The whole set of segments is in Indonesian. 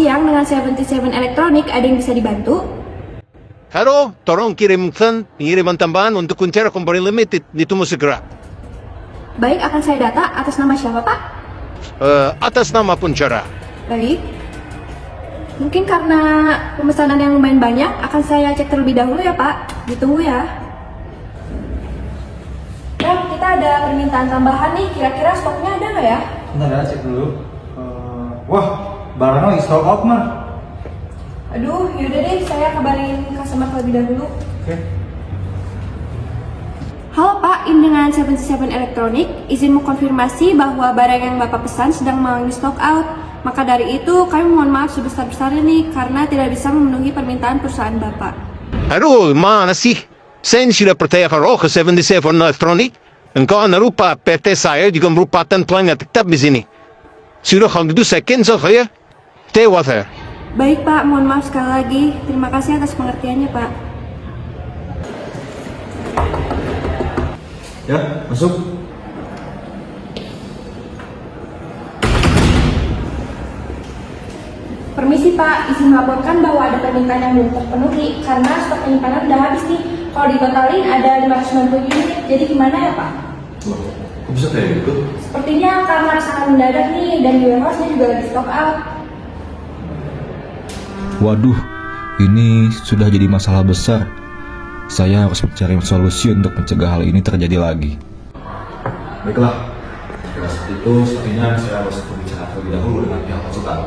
siang dengan 77 Elektronik, ada yang bisa dibantu? Halo, tolong kirimkan pengiriman tambahan untuk Kuncera Company Limited. Ditunggu segera. Baik, akan saya data. Atas nama siapa, Pak? Atas nama Kuncera. Baik. Mungkin karena pemesanan yang lumayan banyak, akan saya cek terlebih dahulu ya, Pak. Ditunggu ya. Ya, kita ada permintaan tambahan nih. Kira-kira stoknya ada nggak ya? Bentar ya, cek dulu. Wah, barangnya lagi stock out, Mar. Aduh, yaudah deh, saya kabarin customer terlebih dahulu. Oke. Halo Pak, ini dengan 77 Elektronik. Izin mengkonfirmasi bahwa barang yang Bapak pesan sedang mengalami stock out. Maka dari itu, kami mohon maaf sebesar-besarnya nih, karena tidak bisa memenuhi permintaan perusahaan Bapak. Aduh, mana sih? Saya ini sudah percaya Farol ke 77 Electronic. Engkau rupa PT saya juga merupakan pelanggan tetap di sini. Sudah kalau gitu saya cancel ya. Tewa saya. Baik Pak, mohon maaf sekali lagi. Terima kasih atas pengertiannya Pak. Ya, masuk. Permisi Pak, izin melaporkan bahwa ada permintaan yang belum terpenuhi karena stok penyimpanan udah habis nih. Kalau ditotalin ada 590 unit, jadi gimana ya Pak? Loh, kok bisa kayak gitu? Sepertinya karena sangat mendadak nih dan di warehouse-nya juga lagi stock out. Waduh, ini sudah jadi masalah besar. Saya harus mencari solusi untuk mencegah hal ini terjadi lagi. Baiklah, jika seperti itu, sepertinya saya harus berbicara terlebih dahulu dengan pihak konsultan.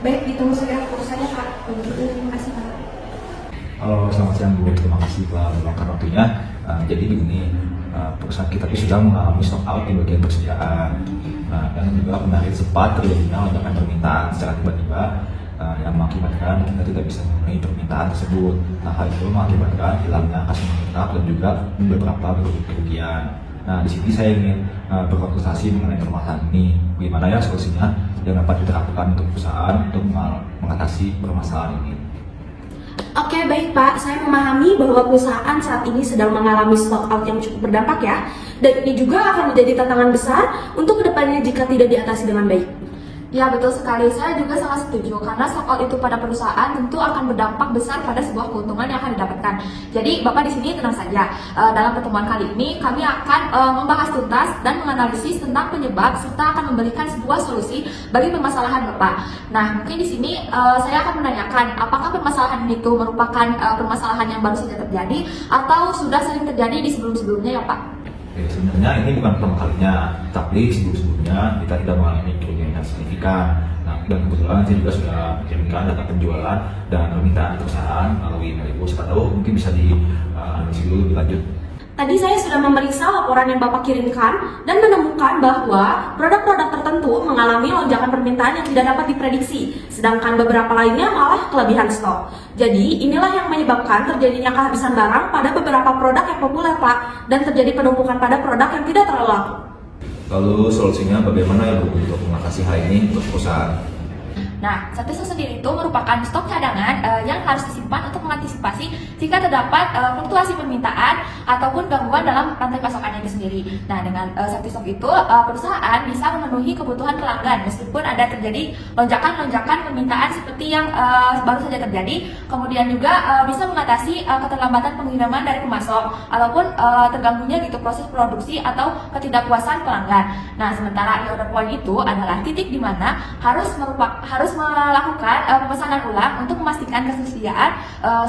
Baik, ditunggu segera keputusannya Pak. Terima kasih Pak. Halo, selamat siang Bu. Terima kasih telah meluangkan waktunya. Jadi begini, perusahaan kita itu sedang mengalami stock out di bagian persediaan. Dan juga kemarin sempat terjadinya lonjakan permintaan secara tiba-tiba yang mengakibatkan kita tidak bisa memenuhi permintaan tersebut. Nah, hal itu mengakibatkan hilangnya customer tetap dan juga beberapa kerugian. Nah, di sini saya ingin berkonsultasi mengenai permasalahan ini. Bagaimana ya solusinya yang dapat diterapkan untuk perusahaan untuk mengatasi permasalahan ini? Oke, baik Pak. Saya memahami bahwa perusahaan saat ini sedang mengalami stock out yang cukup berdampak ya. Dan ini juga akan menjadi tantangan besar untuk kedepannya jika tidak diatasi dengan baik. Ya betul sekali, saya juga sangat setuju karena stock out itu pada perusahaan tentu akan berdampak besar pada sebuah keuntungan yang akan didapatkan. Jadi Bapak di sini tenang saja. Dalam pertemuan kali ini kami akan membahas tuntas dan menganalisis tentang penyebab serta akan memberikan sebuah solusi bagi permasalahan Bapak. Nah mungkin di sini saya akan menanyakan apakah permasalahan itu merupakan permasalahan yang baru saja terjadi atau sudah sering terjadi di sebelum-sebelumnya ya Pak? Sebenarnya ini bukan pertama kalinya, tapi sebelum-sebelumnya kita tidak mengalami kerugian yang signifikan. Nah, dan kebetulan saya juga sudah mengirimkan data penjualan dan permintaan perusahaan melalui email Ibu. Siapa tahu mungkin bisa dianalisis dulu lebih lanjut. Tadi saya sudah memeriksa laporan yang Bapak kirimkan dan menemukan bahwa produk-produk tertentu mengalami lonjakan permintaan yang tidak dapat diprediksi, sedangkan beberapa lainnya malah kelebihan stok. Jadi inilah yang menyebabkan terjadinya kehabisan barang pada beberapa produk yang populer Pak, dan terjadi penumpukan pada produk yang tidak terlalu laku. Lalu solusinya bagaimana ya Bu untuk mengatasi hal ini untuk perusahaan? Nah, satu sendiri itu merupakan stok cadangan yang harus disimpan untuk mengantisipasi jika terdapat fluktuasi permintaan ataupun gangguan dalam rantai pasokannya itu sendiri. Nah, dengan safety stock itu perusahaan bisa memenuhi kebutuhan pelanggan meskipun ada terjadi lonjakan-lonjakan permintaan seperti yang baru saja terjadi. Kemudian juga bisa mengatasi keterlambatan pengiriman dari pemasok ataupun terganggunya gitu proses produksi atau ketidakpuasan pelanggan. Nah, sementara reorder point itu adalah titik di mana harus melakukan pemesanan ulang untuk memastikan ketersediaan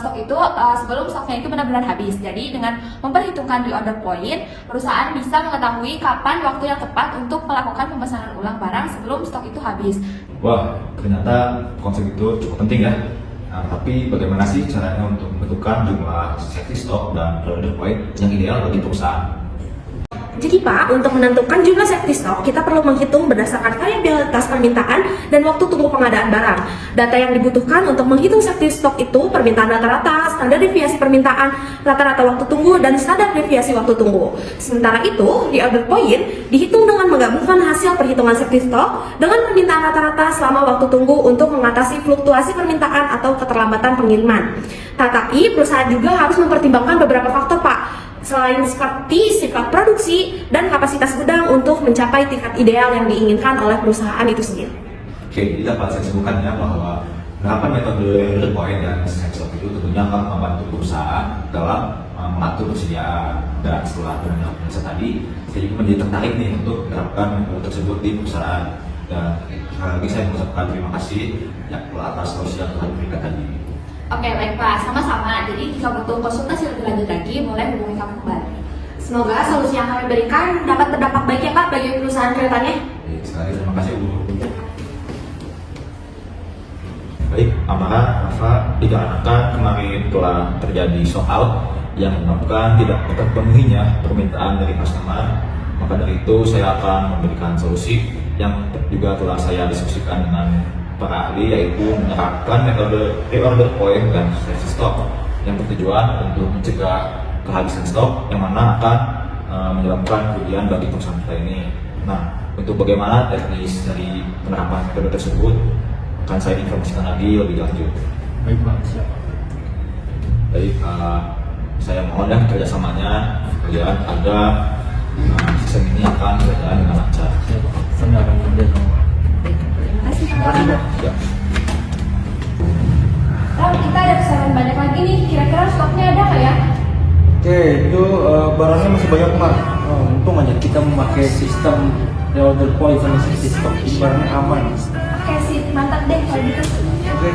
stok itu sebelum stoknya itu benar-benar habis. Jadi dengan memperhitungkan reorder point, perusahaan bisa mengetahui kapan waktu yang tepat untuk melakukan pemesanan ulang barang sebelum stok itu habis. Wah, ternyata konsep itu cukup penting ya. Nah, tapi bagaimana sih caranya untuk menentukan jumlah safety stock dan reorder point yang ideal bagi perusahaan? Jadi Pak, untuk menentukan jumlah safety stock, kita perlu menghitung berdasarkan variabilitas permintaan dan waktu tunggu pengadaan barang. Data yang dibutuhkan untuk menghitung safety stock itu permintaan rata-rata, standar deviasi permintaan, rata-rata waktu tunggu, dan standar deviasi waktu tunggu. Sementara itu, reorder point dihitung dengan menggabungkan hasil perhitungan safety stock dengan permintaan rata-rata selama waktu tunggu untuk mengatasi fluktuasi permintaan atau keterlambatan pengiriman. Tetapi, perusahaan juga harus mempertimbangkan beberapa faktor Pak, selain seperti sifat produksi dan kapasitas gudang untuk mencapai tingkat ideal yang diinginkan oleh perusahaan itu sendiri. Oke, jadi dapat saya sebutkan ya bahwa penerapan metode order point dan sensor itu tentunya akan membantu perusahaan dalam mengatur persediaan. Dan setelah penerapan tadi, saya juga menjadi tertarik nih untuk menerapkan metode tersebut di perusahaan. Dan sekali lagi saya mengucapkan terima kasih ya atas solusi yang telah diberikan tadi. Oke, baik Pak, sama-sama. Jadi jika butuh konsultasi lebih lanjut lagi, boleh hubungi kami kembali. Semoga solusi yang kami berikan dapat berdampak baik ya Pak bagi perusahaan kedepannya. Baik, sekali lagi terima kasih Bu. Baik, Amara, Rafa, dikarenakan kemarin telah terjadi soal yang menyebabkan tidak terpenuhinya permintaan dari customer, maka dari itu saya akan memberikan solusi yang juga telah saya diskusikan dengan para ahli, yaitu menerapkan metode reorder point dan safety stock yang bertujuan untuk mencegah kehabisan stok yang mana akan menyebabkan kerugian bagi perusahaan kita ini. Nah, untuk bagaimana teknis dari penerapan metode tersebut akan saya informasikan lagi lebih lanjut. Baik Pak, siap. Baik, saya mohon ya kerjasamanya kalian agar sistem ini akan berjalan dengan lancar. Siap Pak, kami akan bekerja sama Pak. Terima kasih Pak. Ya. Kita ada pesanan banyak lagi nih, kira-kira stoknya ada nggak ya? Oke, itu barangnya masih banyak Pak. Untung aja kita memakai sistem reorder point sama safety stock. Ini barangnya aman. Oke sih, mantap deh kalau gitu. Oke.